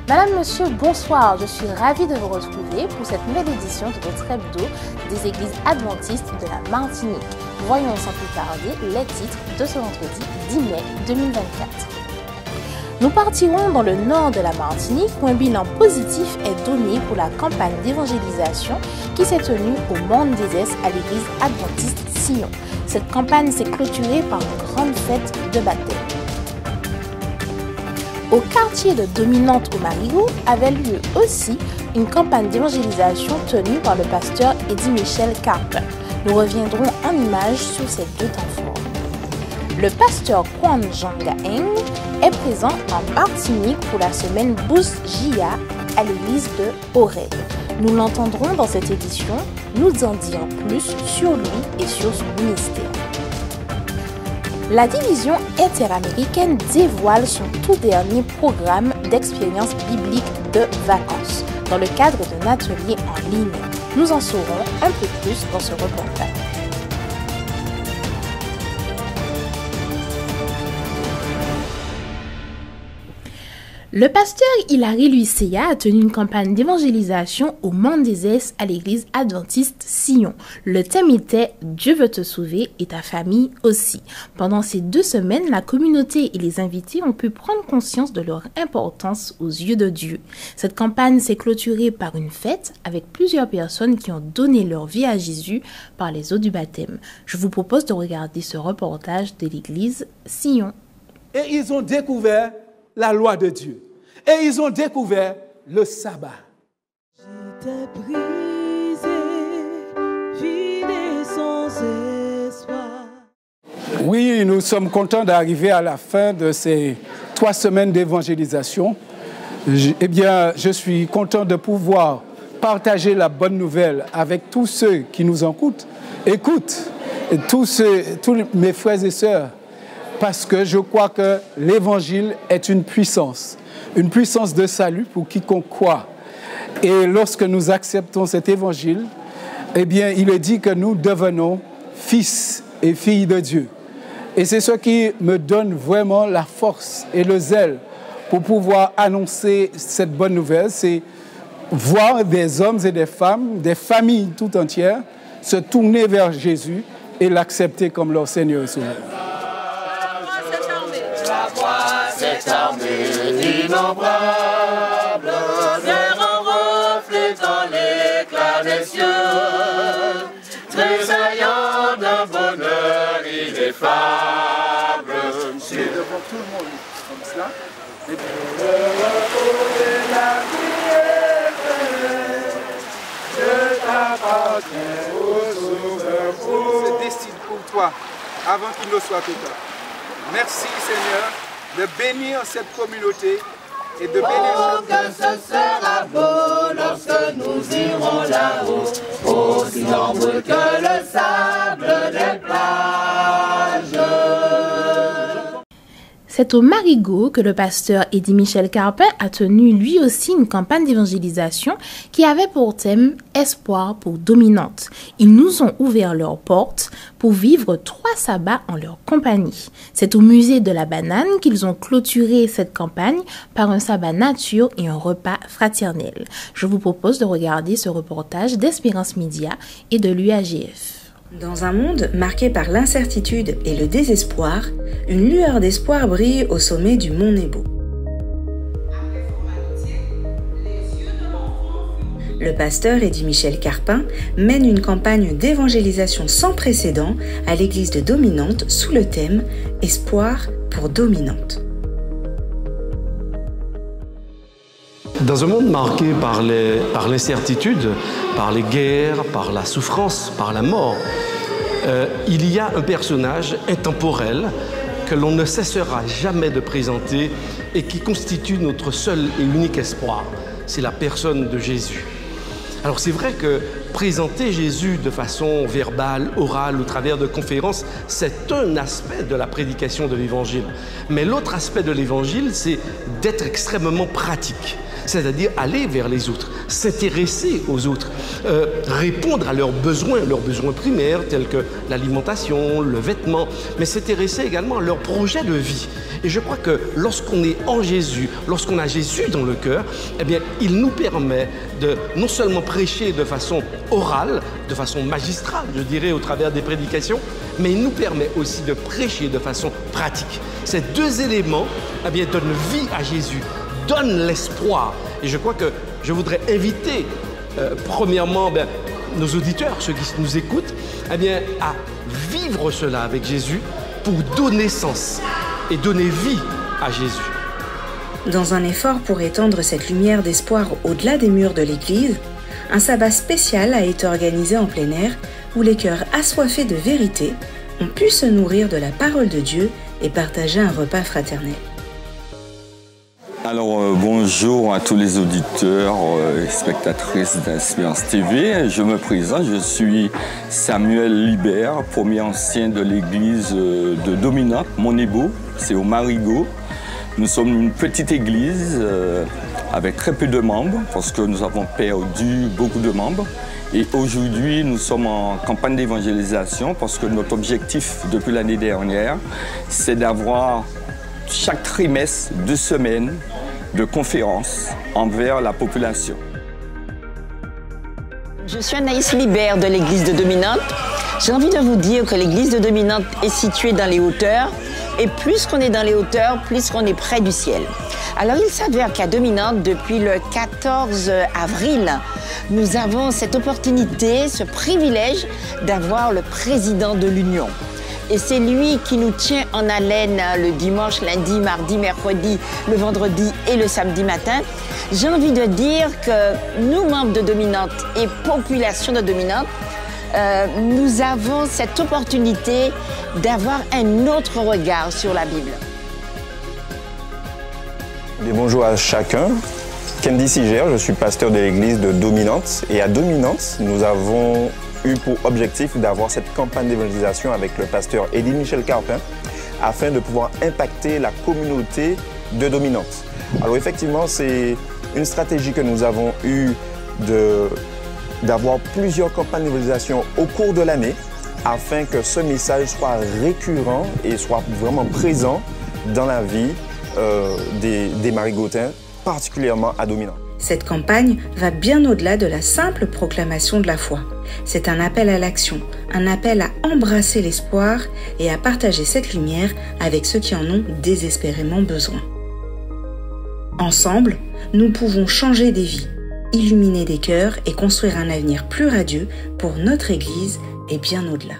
Madame, Monsieur, bonsoir. Je suis ravie de vous retrouver pour cette nouvelle édition de votre hebdo des églises adventistes de la Martinique. Voyons sans plus tarder les titres de ce vendredi 10 mai 2024. Nous partirons dans le nord de la Martinique où un bilan positif est donné pour la campagne d'évangélisation qui s'est tenue au Monde des Est à l'église adventiste Sion. Cette campagne s'est clôturée par une grande fête de baptême. Au quartier de Dominante au Marigot avait lieu aussi une campagne d'évangélisation tenue par le pasteur Eddie Michel Carpin. Nous reviendrons en images sur ces deux temps forts. Le pasteur Kwan Janga-Eng est présent en Martinique pour la semaine Bous Jia à l'église de Oreb. Nous l'entendrons dans cette édition nous en dire plus sur lui et sur son ministère. La division interaméricaine dévoile son tout dernier programme d'expérience biblique de vacances dans le cadre d'un atelier en ligne. Nous en saurons un peu plus dans ce reportage. Le pasteur Hilary Luisea a tenu une campagne d'évangélisation au Monde des Est à l'église adventiste Sion. Le thème était « Dieu veut te sauver et ta famille aussi ». Pendant ces 2 semaines, la communauté et les invités ont pu prendre conscience de leur importance aux yeux de Dieu. Cette campagne s'est clôturée par une fête avec plusieurs personnes qui ont donné leur vie à Jésus par les eaux du baptême. Je vous propose de regarder ce reportage de l'église Sion. Et ils ont découvert la loi de Dieu. Et ils ont découvert le sabbat. J'étais brisé, vidé sans espoir. Oui, nous sommes contents d'arriver à la fin de ces 3 semaines d'évangélisation. Eh bien, je suis content de pouvoir partager la bonne nouvelle avec tous ceux qui nous écoutent, tous mes frères et sœurs, parce que je crois que l'évangile est une puissance de salut pour quiconque croit. Et lorsque nous acceptons cet évangile, eh bien, il est dit que nous devenons fils et filles de Dieu. Et c'est ce qui me donne vraiment la force et le zèle pour pouvoir annoncer cette bonne nouvelle, c'est voir des hommes et des femmes, des familles tout entières, se tourner vers Jésus et l'accepter comme leur Seigneur et Sauveur. Cette armée innombrable, vers reflétant l'éclat des cieux, tressaillant d'un bonheur ineffable. C'est devant tout le monde, comme cela. Et puis... Je t'appartiens au Sauveur. Se destine pour toi, avant qu'il ne soit total. Merci Seigneur de bénir cette communauté et de bénir oh, que ce sera beau lorsque nous irons là-haut, aussi nombreux que le sable des plages. C'est au Marigot que le pasteur Eddie Michel Carpin a tenu lui aussi une campagne d'évangélisation qui avait pour thème « Espoir pour Dominante ». Ils nous ont ouvert leurs portes pour vivre 3 sabbats en leur compagnie. C'est au musée de la banane qu'ils ont clôturé cette campagne par un sabbat nature et un repas fraternel. Je vous propose de regarder ce reportage d'Espérance Média et de l'UAGF. Dans un monde marqué par l'incertitude et le désespoir, une lueur d'espoir brille au sommet du mont Nebo. Le pasteur Eddie Michel Carpin mène une campagne d'évangélisation sans précédent à l'église de Dominante sous le thème « Espoir pour Dominante ». Dans un monde marqué par l'incertitude, par les guerres, par la souffrance, par la mort, il y a un personnage intemporel que l'on ne cessera jamais de présenter et qui constitue notre seul et unique espoir. C'est la personne de Jésus. Alors c'est vrai que présenter Jésus de façon verbale, orale, au travers de conférences, c'est un aspect de la prédication de l'Évangile. Mais l'autre aspect de l'Évangile, c'est d'être extrêmement pratique. c'est-à-dire aller vers les autres, s'intéresser aux autres, répondre à leurs besoins primaires tels que l'alimentation, le vêtement, mais s'intéresser également à leurs projets de vie. Et je crois que lorsqu'on est en Jésus, lorsqu'on a Jésus dans le cœur, eh bien, il nous permet de non seulement prêcher de façon orale, de façon magistrale, je dirais, au travers des prédications, mais il nous permet aussi de prêcher de façon pratique. Ces deux éléments, eh bien, donnent vie à Jésus, donnent l'espoir. Et je crois que je voudrais inviter, premièrement, nos auditeurs, ceux qui nous écoutent, eh bien, à vivre cela avec Jésus pour donner sens et donner vie à Jésus. Dans un effort pour étendre cette lumière d'espoir au-delà des murs de l'église, un sabbat spécial a été organisé en plein air où les cœurs assoiffés de vérité ont pu se nourrir de la parole de Dieu et partager un repas fraternel. Alors bonjour à tous les auditeurs et spectatrices d'Espérance TV. Je me présente, je suis Samuel Libert, premier ancien de l'église de Dominante, Monébo, c'est au Marigot. Nous sommes une petite église avec très peu de membres parce que nous avons perdu beaucoup de membres. Et aujourd'hui, nous sommes en campagne d'évangélisation parce que notre objectif depuis l'année dernière, c'est d'avoir chaque trimestre 2 semaines de conférences envers la population. Je suis Anaïs Libert de l'église de Dominante. J'ai envie de vous dire que l'église de Dominante est située dans les hauteurs et plus qu'on est dans les hauteurs, plus qu'on est près du ciel. Alors il s'avère qu'à Dominante, depuis le 14 avril, nous avons cette opportunité, ce privilège d'avoir le président de l'Union. Et c'est lui qui nous tient en haleine le dimanche, lundi, mardi, mercredi, le vendredi et le samedi matin. J'ai envie de dire que nous, membres de Dominante et population de Dominante, nous avons cette opportunité d'avoir un autre regard sur la Bible. Et bonjour à chacun. Candy Siger, je suis pasteur de l'église de Dominante. Et à Dominante, nous avons eu pour objectif d'avoir cette campagne d'évangélisation avec le pasteur Eddy-Michel Carpin afin de pouvoir impacter la communauté de Dominante. Alors effectivement, c'est une stratégie que nous avons eue d'avoir plusieurs campagnes d'évangélisation au cours de l'année afin que ce message soit récurrent et soit vraiment présent dans la vie des Marigotins, particulièrement à Dominante. Cette campagne va bien au-delà de la simple proclamation de la foi. C'est un appel à l'action, un appel à embrasser l'espoir et à partager cette lumière avec ceux qui en ont désespérément besoin. Ensemble, nous pouvons changer des vies, illuminer des cœurs et construire un avenir plus radieux pour notre Église et bien au-delà.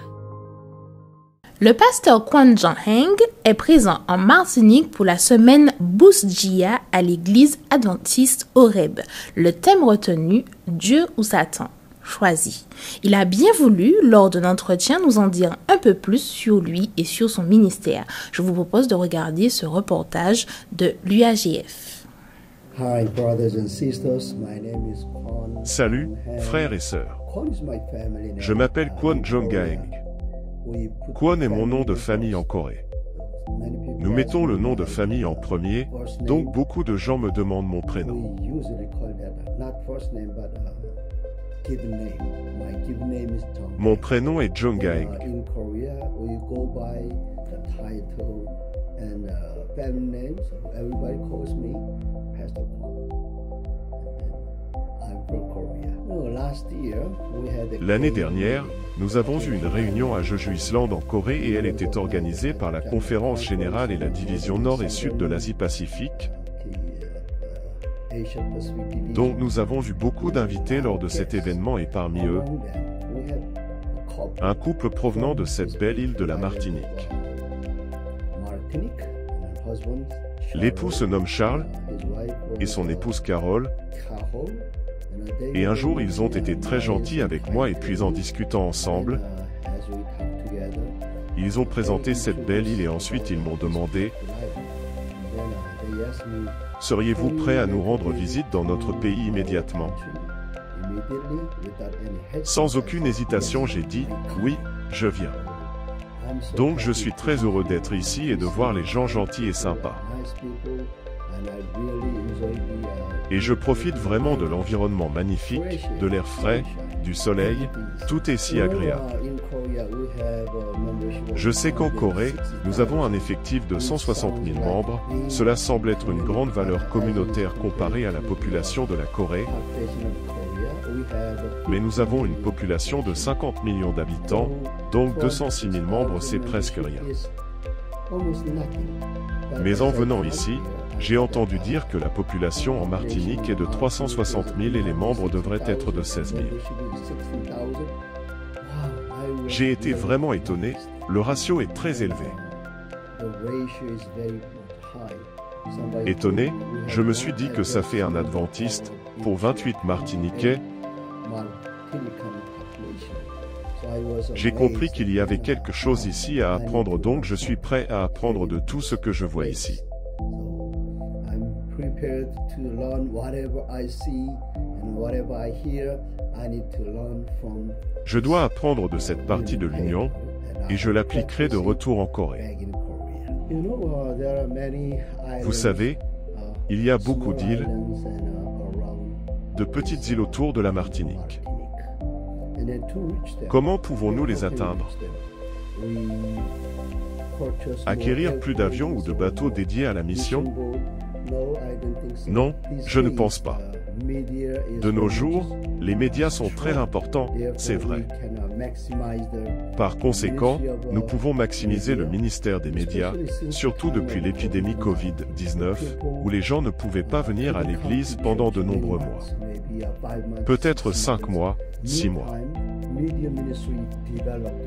Le pasteur Kwan Jang-heng est présent en Martinique pour la semaine Bousdjia à l'église adventiste Horeb. Le thème retenu, Dieu ou Satan, choisi. Il a bien voulu, lors de l'entretien, nous en dire un peu plus sur lui et sur son ministère. Je vous propose de regarder ce reportage de l'UAGF. Salut, frères et sœurs. Je m'appelle Kwan Jang-heng. Kwan est mon nom de famille en Corée. Nous mettons le nom de famille en premier, donc beaucoup de gens me demandent mon prénom. Mon prénom est Jang-heng. L'année dernière, nous avons eu une réunion à Jeju Island en Corée et elle était organisée par la Conférence Générale et la Division Nord et Sud de l'Asie-Pacifique. Donc nous avons eu beaucoup d'invités lors de cet événement et parmi eux, un couple provenant de cette belle île de la Martinique. L'époux se nomme Charles et son épouse Carole. Et un jour, ils ont été très gentils avec moi et puis en discutant ensemble, ils ont présenté cette belle île et ensuite ils m'ont demandé « Seriez-vous prêt à nous rendre visite dans notre pays immédiatement ?» Sans aucune hésitation, j'ai dit « Oui, je viens ». Donc je suis très heureux d'être ici et de voir les gens gentils et sympas. Et je profite vraiment de l'environnement magnifique, de l'air frais, du soleil, tout est si agréable. Je sais qu'en Corée, nous avons un effectif de 160 000 membres, cela semble être une grande valeur communautaire comparée à la population de la Corée, mais nous avons une population de 50 millions d'habitants, donc 206 000 membres c'est presque rien. Mais en venant ici, j'ai entendu dire que la population en Martinique est de 360 000 et les membres devraient être de 16 000. J'ai été vraiment étonné, le ratio est très élevé. Étonné, je me suis dit que ça fait un adventiste, pour 28 Martiniquais. J'ai compris qu'il y avait quelque chose ici à apprendre, donc je suis prêt à apprendre de tout ce que je vois ici. Je dois apprendre de cette partie de l'Union, et je l'appliquerai de retour en Corée. Vous savez, il y a beaucoup d'îles, de petites îles autour de la Martinique. Comment pouvons-nous les atteindre? Acquérir plus d'avions ou de bateaux dédiés à la mission? Non, je ne pense pas. De nos jours, les médias sont très importants, c'est vrai. Par conséquent, nous pouvons maximiser le ministère des médias, surtout depuis l'épidémie Covid-19, où les gens ne pouvaient pas venir à l'église pendant de nombreux mois. Peut-être 5 mois, 6 mois.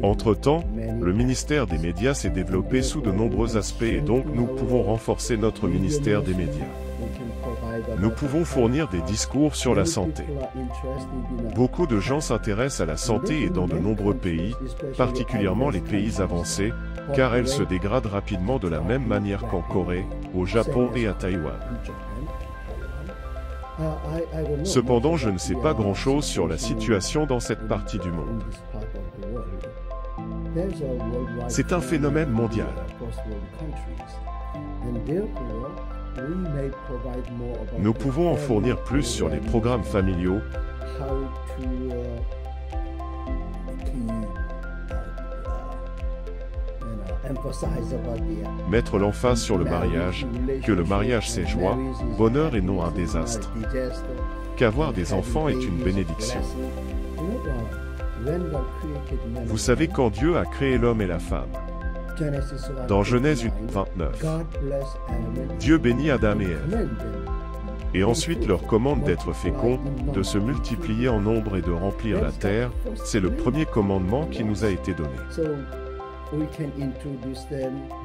Entre-temps, le ministère des médias s'est développé sous de nombreux aspects et donc nous pouvons renforcer notre ministère des médias. Nous pouvons fournir des discours sur la santé. Beaucoup de gens s'intéressent à la santé et dans de nombreux pays, particulièrement les pays avancés, car elle se dégrade rapidement de la même manière qu'en Corée, au Japon et à Taïwan. Cependant, je ne sais pas grand-chose sur la situation dans cette partie du monde. C'est un phénomène mondial. Nous pouvons en fournir plus sur les programmes familiaux, mettre l'emphase sur le mariage, que le mariage c'est joie, bonheur et non un désastre, qu'avoir des enfants est une bénédiction. Vous savez quand Dieu a créé l'homme et la femme. Dans Genèse 29, Dieu bénit Adam et Ève. Et ensuite leur commande d'être féconds, de se multiplier en nombre et de remplir la terre, c'est le premier commandement qui nous a été donné.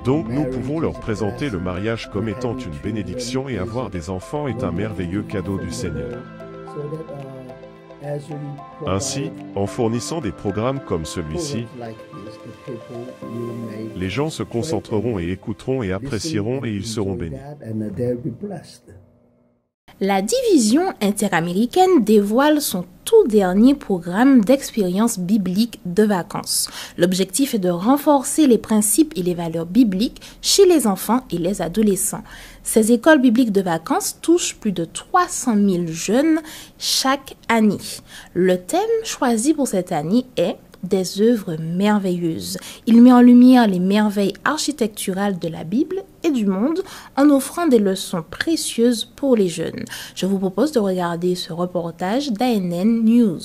Donc nous pouvons leur présenter le mariage comme étant une bénédiction et avoir des enfants est un merveilleux cadeau du Seigneur. Ainsi, en fournissant des programmes comme celui-ci, les gens se concentreront et écouteront et apprécieront et ils seront bénis. La division interaméricaine dévoile son tout dernier programme d'expérience biblique de vacances. L'objectif est de renforcer les principes et les valeurs bibliques chez les enfants et les adolescents. Ces écoles bibliques de vacances touchent plus de 300 000 jeunes chaque année. Le thème choisi pour cette année est des œuvres merveilleuses. Il met en lumière les merveilles architecturales de la Bible et du monde en offrant des leçons précieuses pour les jeunes. Je vous propose de regarder ce reportage d'ANN News.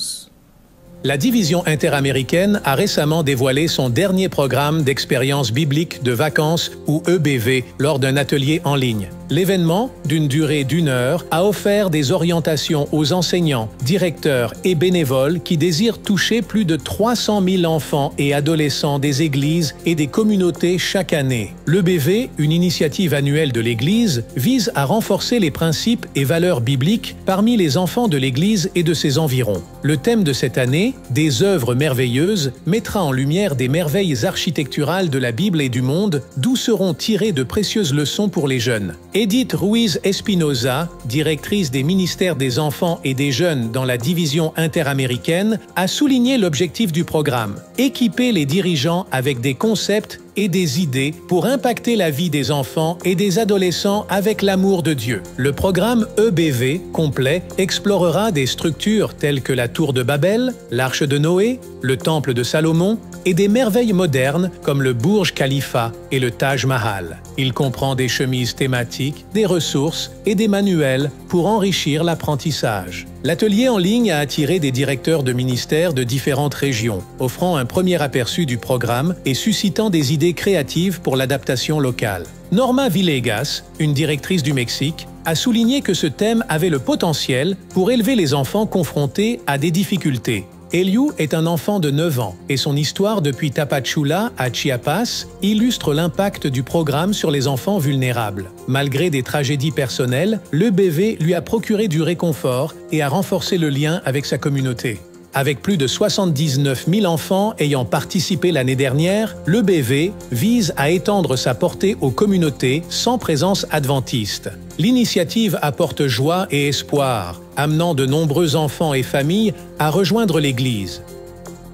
La division interaméricaine a récemment dévoilé son dernier programme d'expérience biblique de vacances ou EBV lors d'un atelier en ligne. L'événement, d'une durée d'1 heure, a offert des orientations aux enseignants, directeurs et bénévoles qui désirent toucher plus de 300 000 enfants et adolescents des églises et des communautés chaque année. L'EBV, une initiative annuelle de l'Église, vise à renforcer les principes et valeurs bibliques parmi les enfants de l'Église et de ses environs. Le thème de cette année, des œuvres merveilleuses, mettra en lumière des merveilles architecturales de la Bible et du monde, d'où seront tirées de précieuses leçons pour les jeunes. Edith Ruiz Espinoza, directrice des ministères des enfants et des jeunes dans la division interaméricaine, a souligné l'objectif du programme, équiper les dirigeants avec des concepts et des idées pour impacter la vie des enfants et des adolescents avec l'amour de Dieu. Le programme EBV complet explorera des structures telles que la Tour de Babel, l'Arche de Noé, le Temple de Salomon et des merveilles modernes comme le Burj Khalifa et le Taj Mahal. Il comprend des chemises thématiques, des ressources et des manuels pour enrichir l'apprentissage. L'atelier en ligne a attiré des directeurs de ministères de différentes régions, offrant un premier aperçu du programme et suscitant des idées créatives pour l'adaptation locale. Norma Villegas, une directrice du Mexique, a souligné que ce thème avait le potentiel pour élever les enfants confrontés à des difficultés. Eliu est un enfant de 9 ans et son histoire depuis Tapachula à Chiapas illustre l'impact du programme sur les enfants vulnérables. Malgré des tragédies personnelles, l'EBV lui a procuré du réconfort et a renforcé le lien avec sa communauté. Avec plus de 79 000 enfants ayant participé l'année dernière, l'EBV vise à étendre sa portée aux communautés sans présence adventiste. L'initiative apporte joie et espoir, amenant de nombreux enfants et familles à rejoindre l'Église.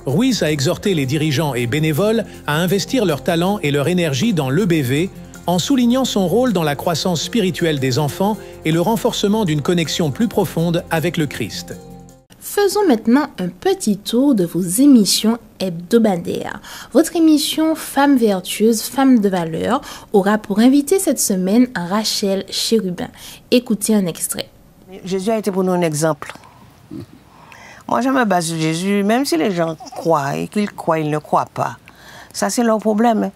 Ruiz a exhorté les dirigeants et bénévoles à investir leur talent et leur énergie dans l'EBV en soulignant son rôle dans la croissance spirituelle des enfants et le renforcement d'une connexion plus profonde avec le Christ. Faisons maintenant un petit tour de vos émissions hebdomadaires. Votre émission Femmes vertueuses, Femmes de valeur aura pour invité cette semaine Rachel Chérubin. Écoutez un extrait. Jésus a été pour nous un exemple. Moi, je me base sur Jésus, même si les gens croient et qu'ils croient, ils ne croient pas. Ça, c'est leur problème.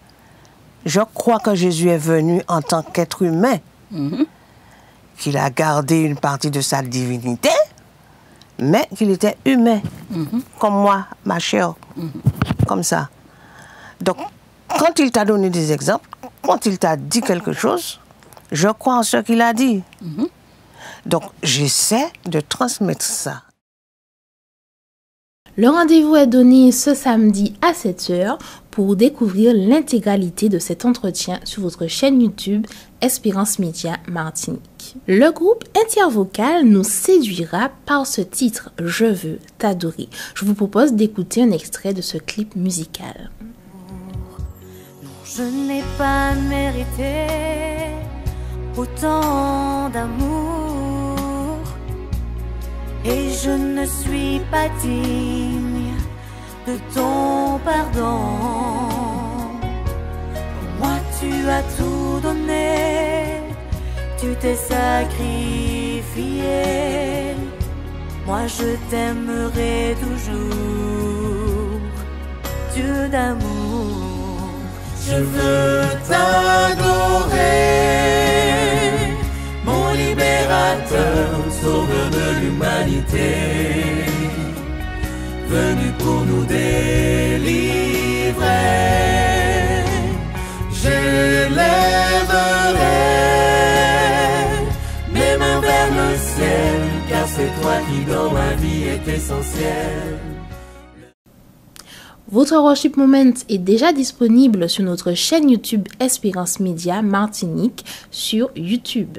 Je crois que Jésus est venu en tant qu'être humain, qu'il a gardé une partie de sa divinité, mais qu'il était humain, comme moi, ma chère, comme ça. Donc, quand il t'a donné des exemples, quand il t'a dit quelque chose, je crois en ce qu'il a dit. Donc, j'essaie de transmettre ça. Le rendez-vous est donné ce samedi à 7h pour découvrir l'intégralité de cet entretien sur votre chaîne YouTube Espérance Média Martinique. Le groupe Intervocal nous séduira par ce titre « Je veux t'adorer ». Je vous propose d'écouter un extrait de ce clip musical. Je n'ai pas mérité autant d'amour et je ne suis pas digne de ton pardon. Moi tu as tout donné, tu t'es sacrifié, moi je t'aimerai toujours, Dieu d'amour. Je veux t'adorer, mon libérateur, sauveur de l'humanité, venu pour nous délivrer. J'élèverai mes mains vers le ciel, car c'est toi qui dans ma vie est essentiel. Votre Worship Moment est déjà disponible sur notre chaîne YouTube Espérance Média Martinique sur YouTube.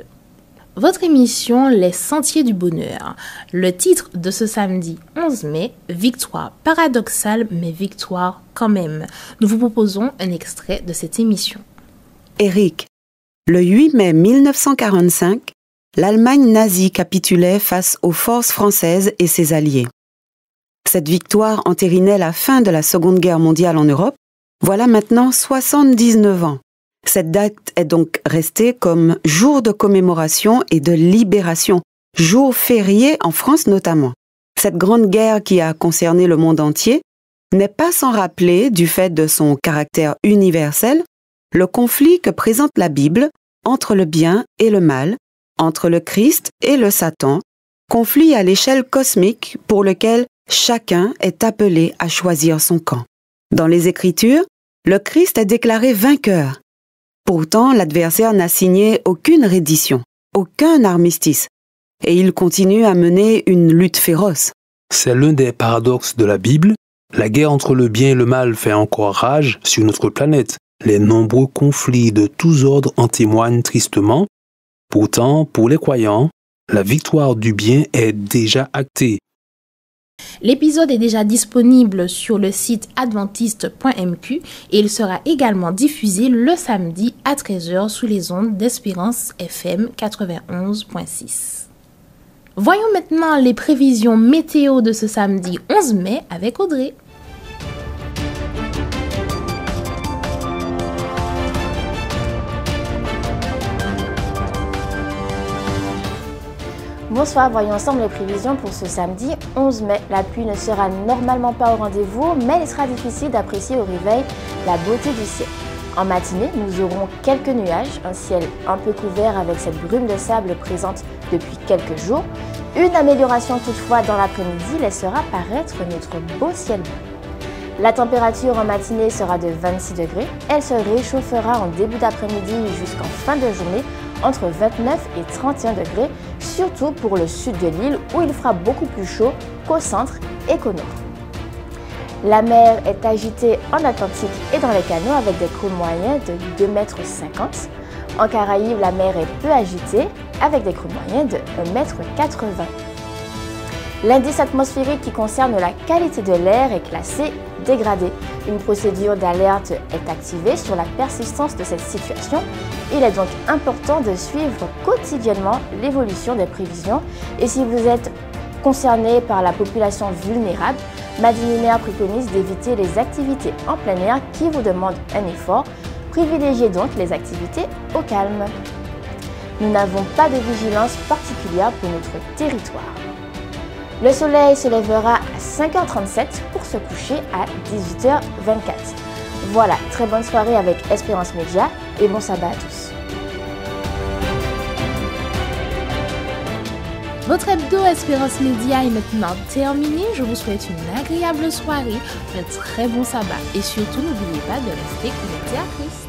Votre émission Les Sentiers du Bonheur. Le titre de ce samedi 11 mai, Victoire paradoxale mais victoire quand même. Nous vous proposons un extrait de cette émission. Eric, le 8 mai 1945, l'Allemagne nazie capitulait face aux forces françaises et ses alliés. Cette victoire entérinait la fin de la Seconde Guerre mondiale en Europe. Voilà maintenant 79 ans. Cette date est donc restée comme jour de commémoration et de libération, jour férié en France notamment. Cette grande guerre qui a concerné le monde entier n'est pas sans rappeler, du fait de son caractère universel, le conflit que présente la Bible entre le bien et le mal, entre le Christ et le Satan, conflit à l'échelle cosmique pour lequel chacun est appelé à choisir son camp. Dans les Écritures, le Christ est déclaré vainqueur. Pourtant, l'adversaire n'a signé aucune reddition, aucun armistice, et il continue à mener une lutte féroce. C'est l'un des paradoxes de la Bible. La guerre entre le bien et le mal fait encore rage sur notre planète. Les nombreux conflits de tous ordres en témoignent tristement. Pourtant, pour les croyants, la victoire du bien est déjà actée. L'épisode est déjà disponible sur le site adventiste.mq et il sera également diffusé le samedi à 13h sous les ondes d'Espérance FM 91.6. Voyons maintenant les prévisions météo de ce samedi 11 mai avec Audrey. Bonsoir, voyons ensemble les prévisions pour ce samedi 11 mai. La pluie ne sera normalement pas au rendez-vous, mais il sera difficile d'apprécier au réveil la beauté du ciel. En matinée, nous aurons quelques nuages, un ciel un peu couvert avec cette brume de sable présente depuis quelques jours. Une amélioration toutefois dans l'après-midi laissera paraître notre beau ciel bleu. La température en matinée sera de 26 degrés. Elle se réchauffera en début d'après-midi jusqu'en fin de journée entre 29 et 31 degrés, surtout pour le sud de l'île où il fera beaucoup plus chaud qu'au centre et qu'au nord. La mer est agitée en Atlantique et dans les canaux avec des creux moyens de 2,50 m. En Caraïbes, la mer est peu agitée avec des creux moyens de 1,80 m. L'indice atmosphérique qui concerne la qualité de l'air est classé dégradé. Une procédure d'alerte est activée sur la persistance de cette situation. Il est donc important de suivre quotidiennement l'évolution des prévisions. Et si vous êtes concerné par la population vulnérable, Madinimer préconise d'éviter les activités en plein air qui vous demandent un effort. Privilégiez donc les activités au calme. Nous n'avons pas de vigilance particulière pour notre territoire. Le soleil se lèvera à 5h37 pour se coucher à 18h24. Voilà, très bonne soirée avec Espérance Média et bon sabbat à tous. Votre hebdo Espérance Média est maintenant terminé. Je vous souhaite une agréable soirée, un très bon sabbat et surtout n'oubliez pas de rester connecté à Christ.